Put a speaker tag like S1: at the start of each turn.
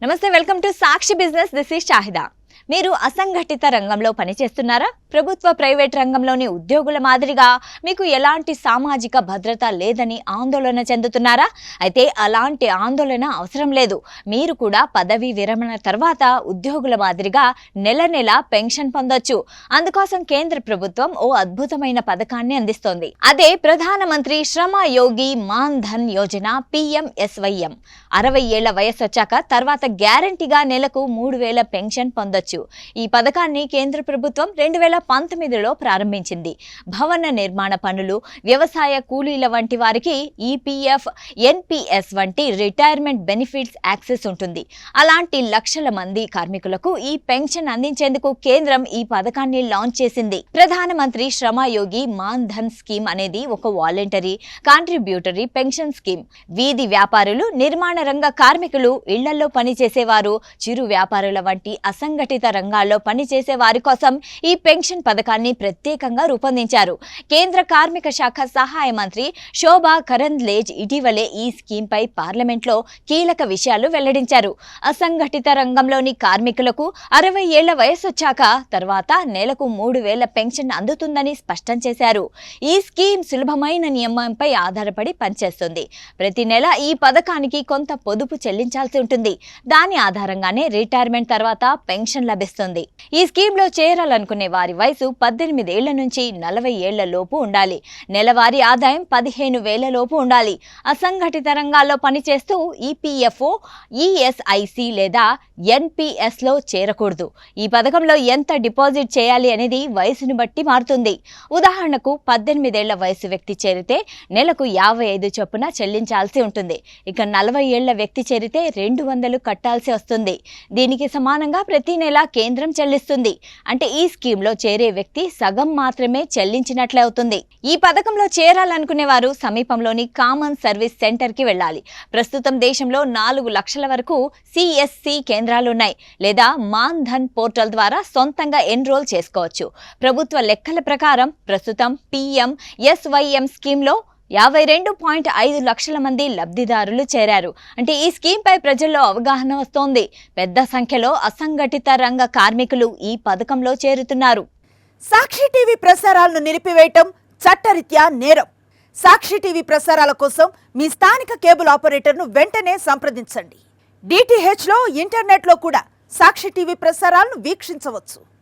S1: నమస్తే, welcome to Sakshi business. This is Shahida. మీరు అసంఘటిత రంగంలో పనిచేస్తున్నారా? ప్రభుత్వ ప్రైవేట్ రంగంలోని ఉద్యోగుల మాదిరిగా మీకు ఎలాంటి సామాజిక భద్రత లేదని ఆందోళన చెందుతున్నారా? అయితే అలాంటి ఆందోళన అవసరం లేదు. మీరు కూడా పదవీ విరమణ తర్వాత ఉద్యోగుల మాదిరిగా నెల నెల పెన్షన్ పొందొచ్చు. అందుకోసం కేంద్ర ప్రభుత్వం ఓ అద్భుతమైన పథకాన్ని అందిస్తోంది. అదే ప్రధానమంత్రి శ్రమ యోగి మాన్ ధన్ యోజన PMSYM. 60 ఏళ్ల వయసు వచ్చాక తర్వాత గ్యారంటీగా నెలకు 3000 పెన్షన్ పొందొచ్చు. ఈ పథకాన్ని కేంద్ర ప్రభుత్వం 2019లో ప్రారంభించింది. భవన నిర్మాణ పనులు, వ్యవసాయ కూలీల వంటి వారికి EPF, NPS వంటి రిటైర్మెంట్ బెనిఫిట్స్ యాక్సెస్ ఉంటుంది. అలాంటి లక్షల మంది కార్మికులకు ఈ పెన్షన్ అందించేందుకు కేంద్రం ఈ పథకాన్ని లాంచ్ చేసింది. ప్రధానమంత్రి శ్రమ యోగి మాన్ ధన్ స్కీమ్ అనేది ఒక వాలంటరీ కాంట్రిబ్యూటరీ పెన్షన్ స్కీమ్. వీధి వ్యాపారులు, నిర్మాణ రంగ కార్మికులు, ఇళ్లలో పనిచేసేవారు, చిరు వ్యాపారుల వంటి అసంఘటిత రంగాల్లో పనిచేసే వారి కోసం ఈ పెన్షన్ పథకాన్ని ప్రత్యేకంగా రూపొందించారు. కేంద్ర కార్మిక శాఖ సహాయ మంత్రి శోభా కరంద్లేజ్ ఇటీవలే ఈ స్కీమ్ పై పార్లమెంట్లో కీలక విషయాలు వెల్లడించారు. అసంఘటిత రంగంలోని కార్మికులకు 60 ఏళ్ల వయసు వచ్చాక తర్వాత నెలకు 3000 పెన్షన్ అందుతుందని స్పష్టం చేశారు. ఈ స్కీమ్ సులభమైన నియమంపై ఆధారపడి పనిచేస్తుంది. ప్రతి నెల ఈ పథకానికి కొంత పొదుపు చెల్లించాల్సి ఉంటుంది. దాని ఆధారంగానే రిటైర్మెంట్ తర్వాత పెన్షన్ లభిస్తుంది. ఈ స్కీమ్ లో చేరాలనుకునే వారి వయసు 18 ఏళ్ల నుంచి 40 ఏళ్ల లోపు ఉండాలి. నెలవారీ ఆదాయం 15,000 లోపు ఉండాలి. అసంఘటిత రంగాల్లో పనిచేస్తూ EPFO, ESIC లేదా NPS లో చేరకూడదు. ఈ పథకంలో ఎంత డిపాజిట్ చేయాలి అనేది వయసును బట్టి మారుతుంది. ఉదాహరణకు 18 ఏళ్ల వయసు వ్యక్తి చేరితే నెలకు 55 చొప్పున చెల్లించాల్సి ఉంటుంది. ఇక 40 ఏళ్ల వ్యక్తి చేరితే 200 కట్టాల్సి వస్తుంది. దీనికి సమానంగా ప్రతి నెల కేంద్రం చెల్లిస్తుంది. అంటే ఈ స్కీమ్ లో చేరే వ్యక్తి సగం మాత్రమే చెల్లించినట్లే అవుతుంది. ఈ పథకంలో చేరాలనుకునే వారు సమీపంలోని కామన్ సర్వీస్ సెంటర్ కి వెళ్ళాలి. ప్రస్తుతం దేశంలో 4 లక్షల వరకు CSC కేంద్రాలున్నాయి. లేదా మాన్ ధన్ పోర్టల్ ద్వారా సొంతంగా ఎన్రోల్ చేసుకోవచ్చు. ప్రభుత్వ లెక్కల ప్రకారం ప్రస్తుతం PMSYM స్కీమ్ లో 52.5 లక్షల మంది లబ్ధిదారులు చేరారు. అంటే ఈ స్కీమ్ పై ప్రజల్లో అవగాహన వస్తోంది. పెద్ద సంఖ్యలో అసంఘటిత రంగ కార్మికులు ఈ పథకంలో చేరుతున్నారు.
S2: సాక్షి టీవీ ప్రసారాలను నిలిపివేయటం చట్టరీత్యా నేరం. సాక్షి టీవీ ప్రసారాల కోసం మీ స్థానిక కేబుల్ ఆపరేటర్ను వెంటనే సంప్రదించండి. DTH లో, ఇంటర్నెట్లో కూడా సాక్షి టీవీ ప్రసారాలను వీక్షించవచ్చు.